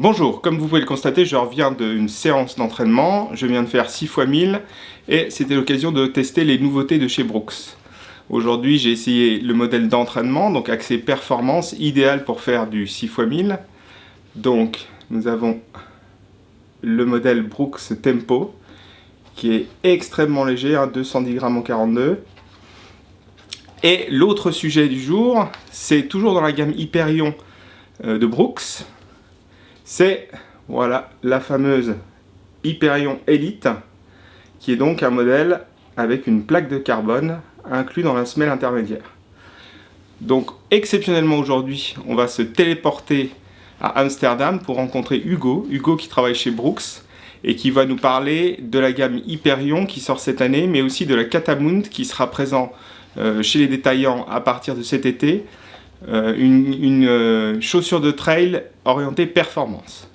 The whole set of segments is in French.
Bonjour, comme vous pouvez le constater, je reviens d'une séance d'entraînement. Je viens de faire 6 x 1000 et c'était l'occasion de tester les nouveautés de chez Brooks. Aujourd'hui, j'ai essayé le modèle d'entraînement, donc axé performance, idéal pour faire du 6 x 1000. Donc, nous avons le modèle Brooks Tempo, qui est extrêmement léger, 210 grammes en 42. Et l'autre sujet du jour, c'est toujours dans la gamme Hyperion de Brooks. C'est voilà, la fameuse Hyperion Elite, qui est donc un modèle avec une plaque de carbone inclus dans la semelle intermédiaire. Donc exceptionnellement aujourd'hui, on va se téléporter à Amsterdam pour rencontrer Hugo qui travaille chez Brooks et qui va nous parler de la gamme Hyperion qui sort cette année, mais aussi de la Catamount qui sera présent chez les détaillants à partir de cet été. Une chaussure de trail orientée performance.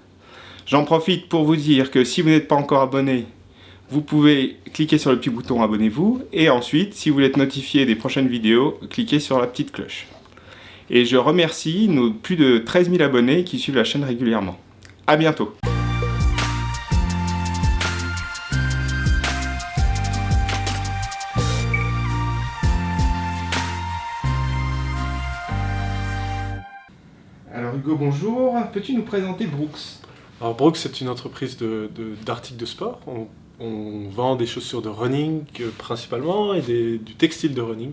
J'en profite pour vous dire que si vous n'êtes pas encore abonné, vous pouvez cliquer sur le petit bouton abonnez-vous et ensuite, si vous voulez être notifié des prochaines vidéos, cliquez sur la petite cloche. Et je remercie nos plus de 13 000 abonnés qui suivent la chaîne régulièrement. A bientôt. Alors Hugo, bonjour. Peux-tu nous présenter Brooks ? Alors Brooks, c'est une entreprise d'articles de sport. On vend des chaussures de running principalement et du textile de running.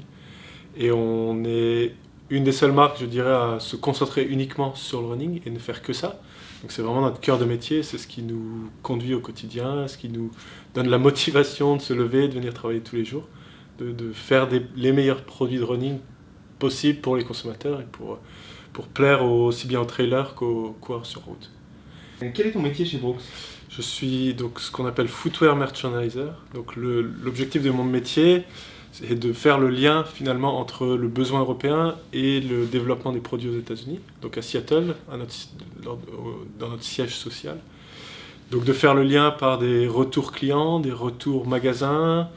Et on est une des seules marques, je dirais, à se concentrer uniquement sur le running et ne faire que ça. Donc c'est vraiment notre cœur de métier, c'est ce qui nous conduit au quotidien, ce qui nous donne la motivation de se lever, de venir travailler tous les jours, de faire les meilleurs produits de running possibles pour les consommateurs et pour plaire aussi bien aux trailers qu'aux coureurs sur route. Quel est ton métier chez Brooks ? Je suis donc ce qu'on appelle footwear merchandiser. Donc l'objectif de mon métier, c'est de faire le lien finalement entre le besoin européen et le développement des produits aux États-Unis, donc à Seattle, dans notre siège social. Donc de faire le lien par des retours clients, des retours magasins,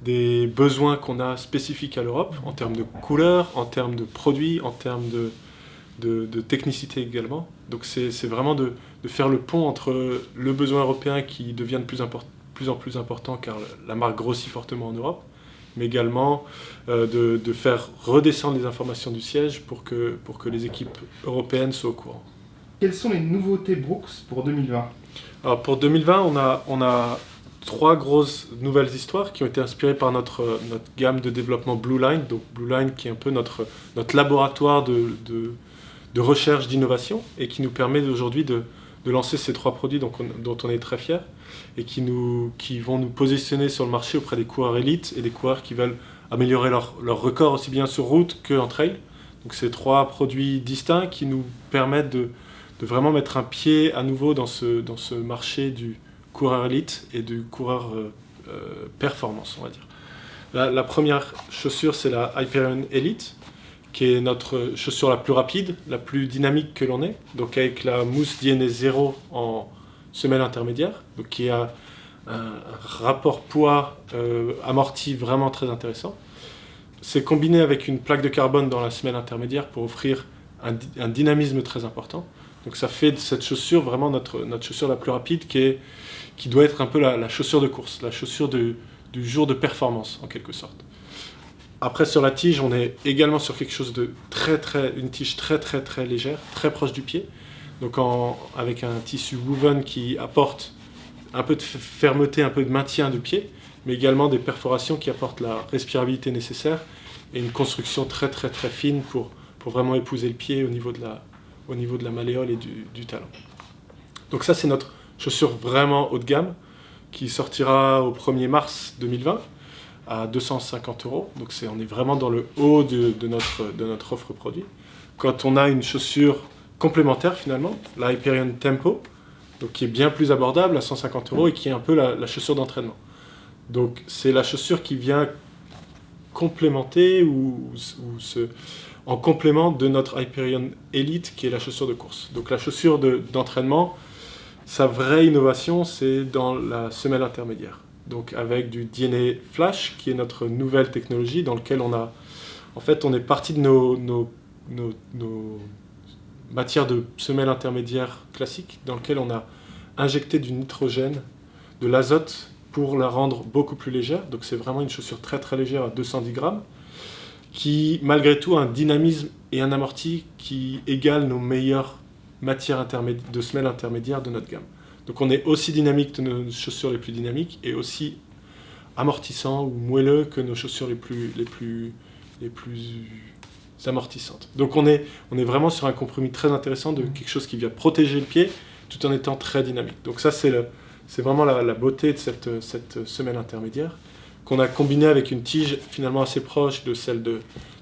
des besoins qu'on a spécifiques à l'Europe en termes de couleurs, en termes de produits, en termes de technicité également. Donc c'est vraiment de faire le pont entre le besoin européen qui devient de plus en plus important car la marque grossit fortement en Europe, mais également de faire redescendre les informations du siège pour que les équipes européennes soient au courant. Quelles sont les nouveautés Brooks pour 2020 ? Alors pour 2020, on a 3 grosses nouvelles histoires qui ont été inspirées par notre gamme de développement Blue Line. Donc Blue Line qui est un peu notre laboratoire de recherche, d'innovation et qui nous permet aujourd'hui de lancer ces 3 produits dont on est très fiers et qui vont nous positionner sur le marché auprès des coureurs élites et des coureurs qui veulent améliorer leur record aussi bien sur route qu'en trail. Donc ces 3 produits distincts qui nous permettent de vraiment mettre un pied à nouveau dans ce marché du coureur élite et du coureur performance, on va dire. La première chaussure, c'est la Hyperion Elite, qui est notre chaussure la plus rapide, la plus dynamique que l'on ait, donc avec la mousse DNA 0 en semelle intermédiaire, donc qui a un rapport poids amorti vraiment très intéressant. C'est combiné avec une plaque de carbone dans la semelle intermédiaire pour offrir un dynamisme très important. Donc ça fait de cette chaussure vraiment notre chaussure la plus rapide qui doit être un peu la chaussure de course, la chaussure du jour de performance en quelque sorte. Après sur la tige, on est également sur quelque chose de une tige très légère, très proche du pied. Donc avec un tissu woven qui apporte un peu de fermeté, un peu de maintien du pied, mais également des perforations qui apportent la respirabilité nécessaire et une construction très fine pour vraiment épouser le pied au niveau de la malléole et du talon. Donc ça c'est notre chaussure vraiment haut de gamme qui sortira au 1er mars 2020 à 250 €. Donc on est vraiment dans le haut de notre offre produit. Quand on a une chaussure complémentaire finalement, la Hyperion Tempo, donc qui est bien plus abordable à 150 € et qui est un peu la chaussure d'entraînement. Donc c'est la chaussure qui vient complémenter en complément de notre Hyperion Elite qui est la chaussure de course. Donc la chaussure d'entraînement, sa vraie innovation, c'est dans la semelle intermédiaire. Donc avec du DNA Flash, qui est notre nouvelle technologie dans laquelle on est parti de nos matière de semelle intermédiaire classique dans lequel on a injecté du nitrogène, de l'azote pour la rendre beaucoup plus légère. Donc c'est vraiment une chaussure très très légère à 210 grammes qui malgré tout a un dynamisme et un amorti qui égalent nos meilleures matières de semelle intermédiaire de notre gamme. Donc on est aussi dynamique que nos chaussures les plus dynamiques et aussi amortissant ou moelleux que nos chaussures les plus amortissantes. Donc on est vraiment sur un compromis très intéressant de quelque chose qui vient protéger le pied tout en étant très dynamique. Donc ça c'est vraiment la beauté de cette semelle intermédiaire qu'on a combinée avec une tige finalement assez proche de celle de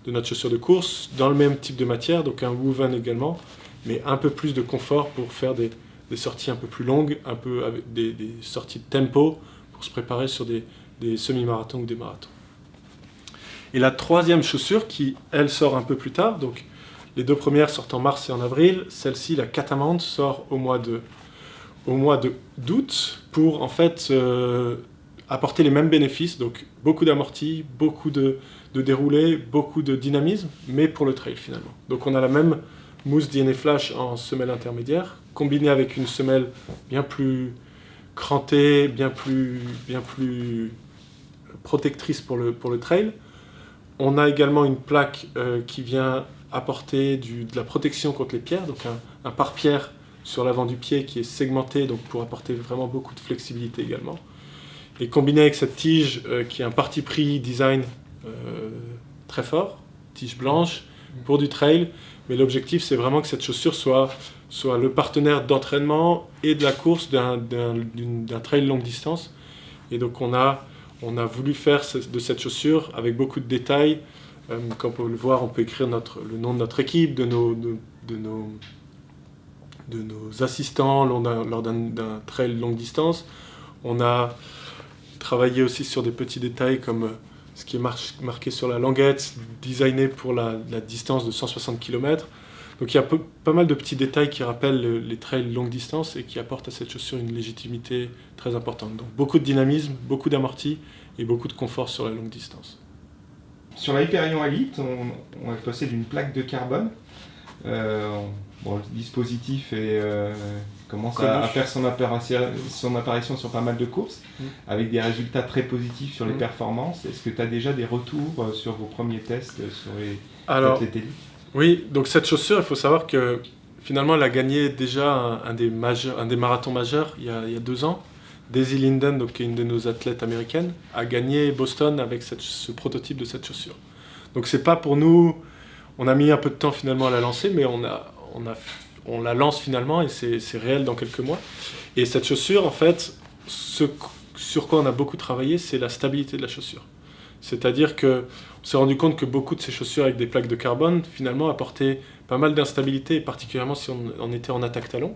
notre chaussure de course, dans le même type de matière, donc un woven également, mais un peu plus de confort pour faire des sorties un peu plus longues, un peu avec des sorties de tempo pour se préparer sur des semi-marathons ou des marathons. Et la troisième chaussure qui, elle, sort un peu plus tard, donc les deux premières sortent en mars et en avril, celle-ci, la Catamount, sort au mois d'août pour en fait apporter les mêmes bénéfices, donc beaucoup d'amorti, beaucoup de déroulé, beaucoup de dynamisme, mais pour le trail finalement. Donc on a la même mousse DNA Flash en semelle intermédiaire, combinée avec une semelle bien plus crantée, bien plus protectrice pour le trail. On a également une plaque qui vient apporter de la protection contre les pierres, donc un pare-pierre sur l'avant du pied qui est segmenté donc pour apporter vraiment beaucoup de flexibilité également. Et combiné avec cette tige qui est un parti pris design très fort, tige blanche pour du trail, mais l'objectif c'est vraiment que cette chaussure soit le partenaire d'entraînement et de la course d'un trail longue distance. Et donc on a voulu faire de cette chaussure avec beaucoup de détails. Comme on peut le voir, on peut écrire le nom de notre équipe, de nos assistants lors d'un trail longue distance. On a travaillé aussi sur des petits détails comme ce qui est marqué sur la languette, designé pour la distance de 160 km. Donc il y a pas mal de petits détails qui rappellent les trails longue distance et qui apportent à cette chaussure une légitimité très importante. Donc beaucoup de dynamisme, beaucoup d'amorti et beaucoup de confort sur la longue distance. Sur la Hyperion Elite, on possède une plaque de carbone. Le dispositif commence à faire son apparition sur pas mal de courses, avec des résultats très positifs sur les performances. Est-ce que tu as déjà des retours sur vos premiers tests sur les athlètes élites ? Oui, donc cette chaussure, il faut savoir que finalement elle a gagné déjà un des marathons majeurs il y a 2 ans. Daisy Linden, donc, qui est une de nos athlètes américaines, a gagné Boston avec ce prototype de cette chaussure. Donc c'est pas pour nous, on a mis un peu de temps finalement à la lancer, mais on la lance finalement et c'est réel dans quelques mois. Et cette chaussure, en fait, ce sur quoi on a beaucoup travaillé, c'est la stabilité de la chaussure. C'est-à-dire qu'on s'est rendu compte que beaucoup de ces chaussures avec des plaques de carbone, finalement, apportaient pas mal d'instabilité, particulièrement si on était en attaque talon.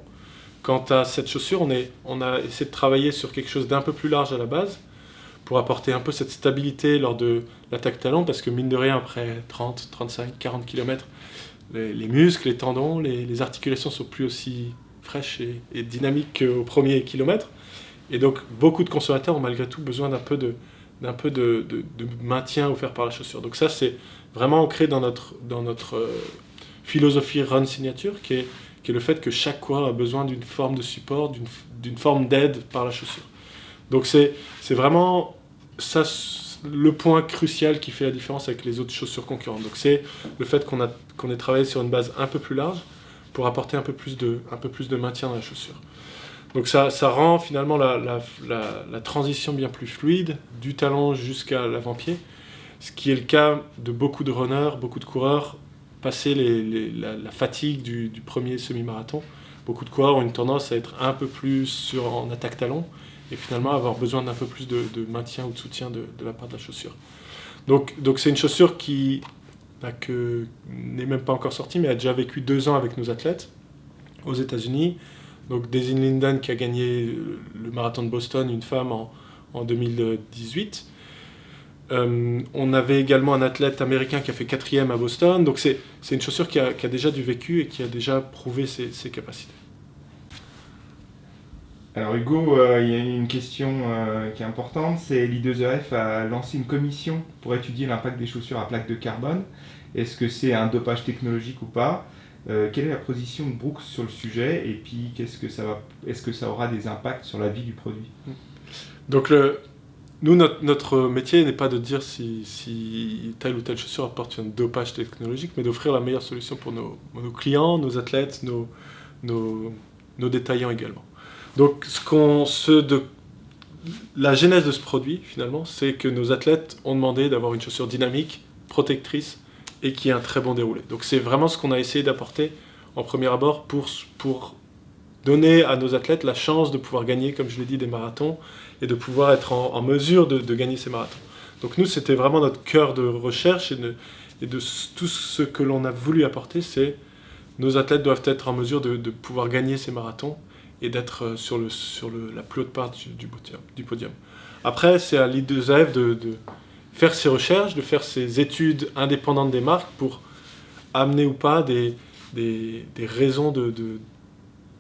Quant à cette chaussure, on a essayé de travailler sur quelque chose d'un peu plus large à la base, pour apporter un peu cette stabilité lors de l'attaque talon, parce que mine de rien, après 30, 35, 40 km, les muscles, les tendons, les articulations sont plus aussi fraîches et dynamiques qu'au premier kilomètre. Et donc, beaucoup de consommateurs ont malgré tout besoin d'un peu de maintien offert par la chaussure. Donc ça, c'est vraiment ancré dans notre philosophie Run Signature, qui est le fait que chaque coureur a besoin d'une forme de support, d'une forme d'aide par la chaussure. Donc c'est vraiment ça le point crucial qui fait la différence avec les autres chaussures concurrentes. Donc c'est le fait qu'on ait travaillé sur une base un peu plus large pour apporter un peu plus de maintien dans la chaussure. Donc ça rend finalement la transition bien plus fluide, du talon jusqu'à l'avant-pied, ce qui est le cas de beaucoup de runners, beaucoup de coureurs, passé la fatigue du premier semi-marathon. Beaucoup de coureurs ont une tendance à être un peu plus en attaque talon et finalement avoir besoin d'un peu plus de maintien ou de soutien de la part de la chaussure. Donc c'est une chaussure qui n'est même pas encore sortie, mais a déjà vécu 2 ans avec nos athlètes aux États-Unis. Donc Daisy Linden qui a gagné le marathon de Boston, une femme en 2018. On avait également un athlète américain qui a fait 4e à Boston. Donc c'est une chaussure qui a déjà du vécu et qui a déjà prouvé ses capacités. Alors Hugo, il y a une question qui est importante, c'est l'I2EF a lancé une commission pour étudier l'impact des chaussures à plaque de carbone. Est-ce que c'est un dopage technologique ou pas ? Quelle est la position de Brooks sur le sujet et puis est-ce que ça aura des impacts sur la vie du produit? Donc nous, notre métier n'est pas de dire si telle ou telle chaussure apporte un dopage technologique, mais d'offrir la meilleure solution pour nos clients, nos athlètes, nos détaillants également. Donc la genèse de ce produit, finalement, c'est que nos athlètes ont demandé d'avoir une chaussure dynamique, protectrice et qui ait un très bon déroulé. Donc c'est vraiment ce qu'on a essayé d'apporter en premier abord pour donner à nos athlètes la chance de pouvoir gagner, comme je l'ai dit, des marathons et de pouvoir être en mesure de gagner ces marathons. Donc nous, c'était vraiment notre cœur de recherche et de tout ce que l'on a voulu apporter, c'est nos athlètes doivent être en mesure de pouvoir gagner ces marathons et d'être sur la plus haute part du podium. Après, c'est à l'I2AF de faire ses recherches, de faire ses études indépendantes des marques pour amener ou pas des raisons de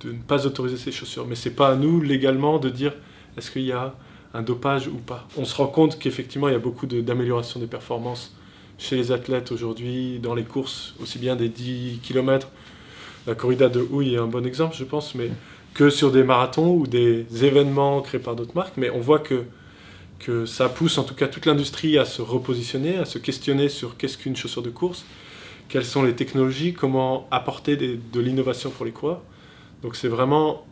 ne pas autoriser ces chaussures. Mais ce n'est pas à nous, légalement, de dire est-ce qu'il y a un dopage ou pas. On se rend compte qu'effectivement, il y a beaucoup d'amélioration des performances chez les athlètes aujourd'hui, dans les courses, aussi bien des 10 km. La corrida de Houille est un bon exemple, je pense, mais que sur des marathons ou des événements créés par d'autres marques. Mais on voit que ça pousse en tout cas toute l'industrie à se repositionner, à se questionner sur qu'est-ce qu'une chaussure de course, quelles sont les technologies, comment apporter de l'innovation pour les coureurs. Donc c'est vraiment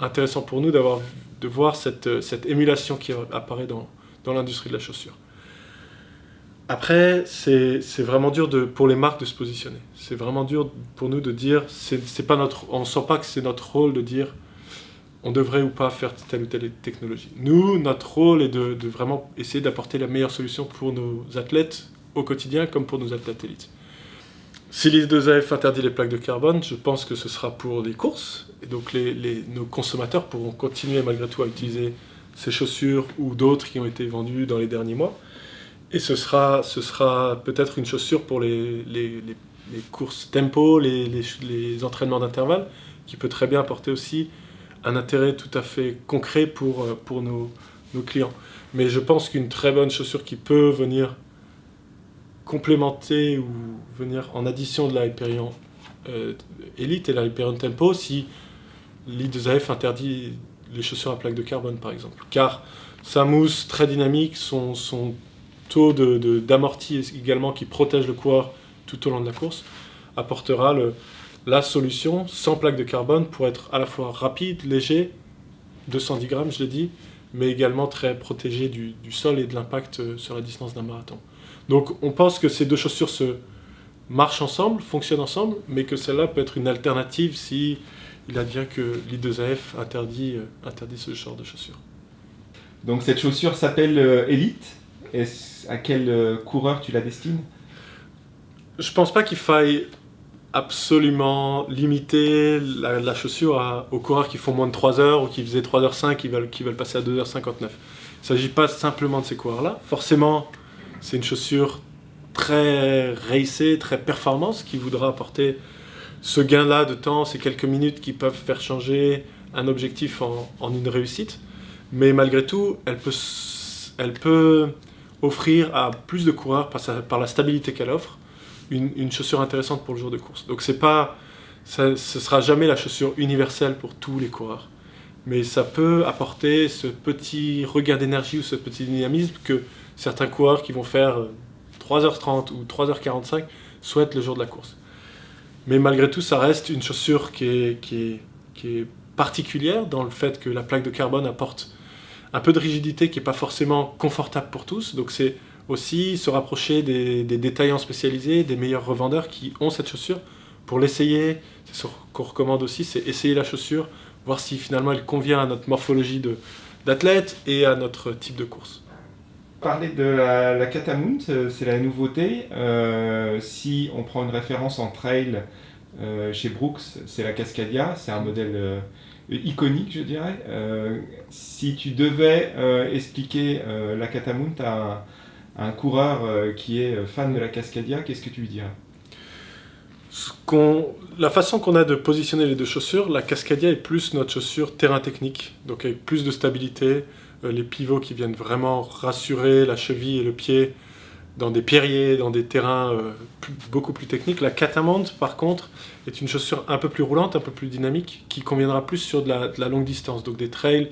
intéressant pour nous de voir cette émulation qui apparaît dans l'industrie de la chaussure. Après, c'est vraiment dur pour les marques de se positionner. C'est vraiment dur pour nous de dire, on ne sent pas que c'est notre rôle de dire on devrait ou pas faire telle ou telle technologie. Nous, notre rôle est de vraiment essayer d'apporter la meilleure solution pour nos athlètes au quotidien comme pour nos athlètes élites. Si l'I2AF interdit les plaques de carbone, je pense que ce sera pour les courses. Et donc nos consommateurs pourront continuer malgré tout à utiliser ces chaussures ou d'autres qui ont été vendues dans les derniers mois. Et ce sera peut-être une chaussure pour les courses tempo, les entraînements d'intervalle, qui peut très bien apporter aussi un intérêt tout à fait concret pour nos clients. Mais je pense qu'une très bonne chaussure qui peut venir complémenter ou venir en addition de la Hyperion Elite et la Hyperion Tempo, si l'I2AF interdit les chaussures à plaque de carbone par exemple. Car sa mousse très dynamique, son taux d'amorti également qui protège le coureur tout au long de la course, apportera la solution sans plaque de carbone pour être à la fois rapide, léger, 210 grammes je l'ai dit, mais également très protégé du sol et de l'impact sur la distance d'un marathon. Donc on pense que ces deux chaussures marchent ensemble, fonctionnent ensemble, mais que celle-là peut être une alternative si il advient que l'I2AF interdit ce genre de chaussures. Donc cette chaussure s'appelle Elite. À quel coureur tu la destines? Je pense pas qu'il faille absolument limiter la chaussure aux coureurs qui font moins de 3 heures ou qui faisaient 3h05 qui veulent passer à 2h59. Il ne s'agit pas simplement de ces coureurs-là. Forcément, c'est une chaussure très racée, très performance qui voudra apporter ce gain-là de temps, ces quelques minutes qui peuvent faire changer un objectif en une réussite. Mais malgré tout, elle peut offrir à plus de coureurs, par la stabilité qu'elle offre, une chaussure intéressante pour le jour de course. Donc ce sera jamais la chaussure universelle pour tous les coureurs. Mais ça peut apporter ce petit regain d'énergie ou ce petit dynamisme que certains coureurs qui vont faire 3h30 ou 3h45 souhaitent le jour de la course. Mais malgré tout, ça reste une chaussure qui est particulière dans le fait que la plaque de carbone apporte un peu de rigidité qui n'est pas forcément confortable pour tous. Donc c'est aussi se rapprocher des détaillants spécialisés, des meilleurs revendeurs qui ont cette chaussure pour l'essayer. C'est ce qu'on recommande aussi, c'est essayer la chaussure, voir si finalement elle convient à notre morphologie d'athlète et à notre type de course. Parler de la Catamount, c'est la nouveauté. Si on prend une référence en trail chez Brooks, c'est la Cascadia, c'est un modèle iconique, je dirais. Si tu devais expliquer la Catamount à un coureur qui est fan de la Cascadia, qu'est-ce que tu lui dirais? La façon qu'on a de positionner les deux chaussures, la Cascadia est plus notre chaussure terrain technique, donc avec plus de stabilité, les pivots qui viennent vraiment rassurer la cheville et le pied dans des pierriers, dans des terrains beaucoup plus techniques. La Catamount, par contre, est une chaussure un peu plus roulante, un peu plus dynamique, qui conviendra plus sur de la longue distance, donc des trails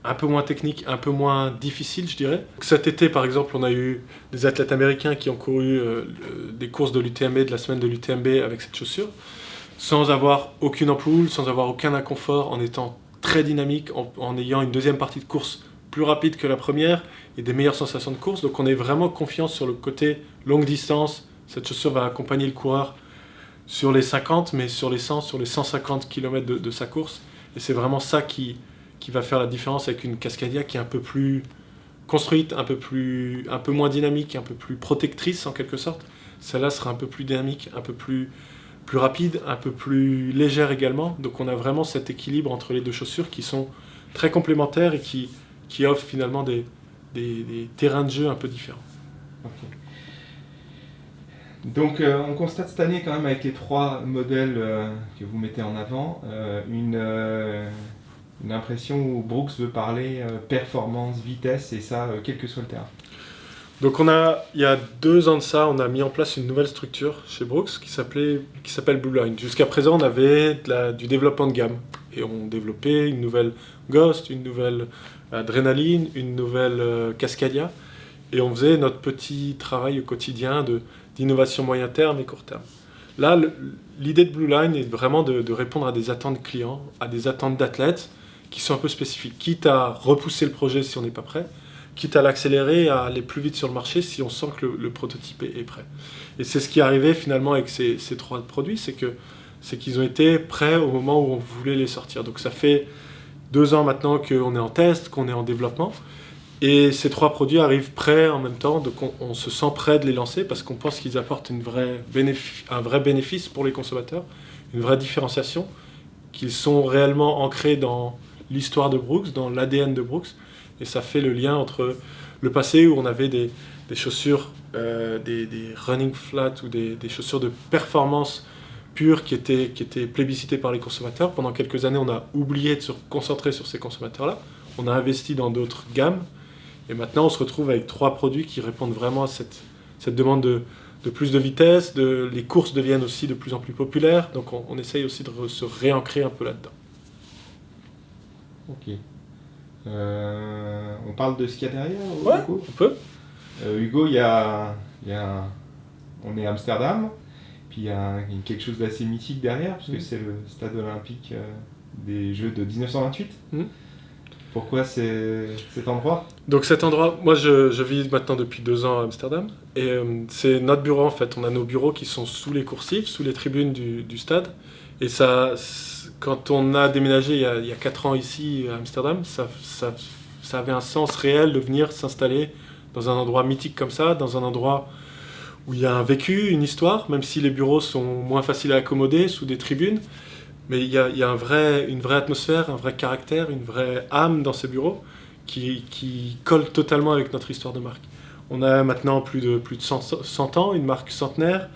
un peu moins techniques, un peu moins difficiles, je dirais. Cet été, par exemple, on a eu des athlètes américains qui ont couru des courses de l'UTMB, de la semaine de l'UTMB avec cette chaussure, sans avoir aucune ampoule, sans avoir aucun inconfort, en étant très dynamique, en ayant une deuxième partie de course plus rapide que la première et des meilleures sensations de course. Donc on est vraiment confiant sur le côté longue distance. Cette chaussure va accompagner le coureur sur les 50, mais sur les 100, sur les 150 km de sa course. Et c'est vraiment ça qui va faire la différence avec une Cascadia qui est un peu plus construite, un peu moins dynamique, un peu plus protectrice en quelque sorte. Celle-là sera un peu plus dynamique, un peu plus rapide, un peu plus légère également. Donc on a vraiment cet équilibre entre les deux chaussures qui sont très complémentaires et qui offrent finalement des terrains de jeu un peu différents. Okay. Donc on constate cette année quand même avec les 3 modèles que vous mettez en avant une impression où Brooks veut parler performance, vitesse et ça quel que soit le terrain. Donc il y a 2 ans de ça, on a mis en place une nouvelle structure chez Brooks qui s'appelle Blue Line. Jusqu'à présent, on avait du développement de gamme et on développait une nouvelle Ghost, une nouvelle Adrenaline, une nouvelle Cascadia et on faisait notre petit travail au quotidien d'innovation moyen terme et court terme. Là, l'idée de Blue Line est vraiment de répondre à des attentes clients, à des attentes d'athlètes qui sont un peu spécifiques, quitte à repousser le projet si on n'est pas prêt, quitte à l'accélérer, à aller plus vite sur le marché si on sent que le prototype est prêt. Et c'est ce qui est arrivé finalement avec ces 3 produits, c'est qu'ils ont été prêts au moment où on voulait les sortir. Donc ça fait 2 ans maintenant qu'on est en test, qu'on est en développement, et ces 3 produits arrivent prêts en même temps, donc on se sent prêt de les lancer parce qu'on pense qu'ils apportent un vrai bénéfice pour les consommateurs, une vraie différenciation, qu'ils sont réellement ancrés dans l'histoire de Brooks, dans l'ADN de Brooks. Et ça fait le lien entre le passé où on avait des chaussures, des running flat ou des chaussures de performance pure qui étaient plébiscitées par les consommateurs. Pendant quelques années, on a oublié de se concentrer sur ces consommateurs-là. On a investi dans d'autres gammes. Et maintenant, on se retrouve avec 3 produits qui répondent vraiment à cette demande de plus de vitesse. Les courses deviennent aussi de plus en plus populaires. Donc on essaye aussi de se réancrer un peu là-dedans. Ok. On parle de ce qu'il y a derrière. Ouais, on peut. Hugo, on est à Amsterdam, puis il y a quelque chose d'assez mythique derrière, puisque c'est le stade olympique des Jeux de 1928. Pourquoi cet endroit ? Donc cet endroit, moi je vis maintenant depuis 2 ans à Amsterdam, et c'est notre bureau en fait. On a nos bureaux qui sont sous les coursives, sous les tribunes du stade, et ça... Quand on a déménagé il y a 4 ans ici à Amsterdam, ça avait un sens réel de venir s'installer dans un endroit mythique comme ça, dans un endroit où il y a un vécu, une histoire, même si les bureaux sont moins faciles à accommoder sous des tribunes. Mais il y a une vraie atmosphère, un vrai caractère, une vraie âme dans ces bureaux qui colle totalement avec notre histoire de marque. On a maintenant plus de 100 ans, une marque centenaire.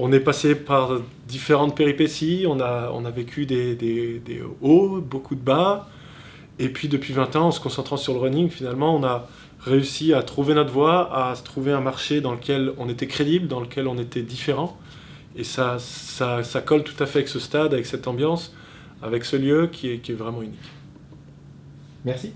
On est passé par différentes péripéties, on a vécu des hauts, beaucoup de bas, et puis depuis 20 ans, en se concentrant sur le running, finalement, on a réussi à trouver notre voie, à se trouver un marché dans lequel on était crédible, dans lequel on était différent, et ça colle tout à fait avec ce stade, avec cette ambiance, avec ce lieu qui est vraiment unique. Merci.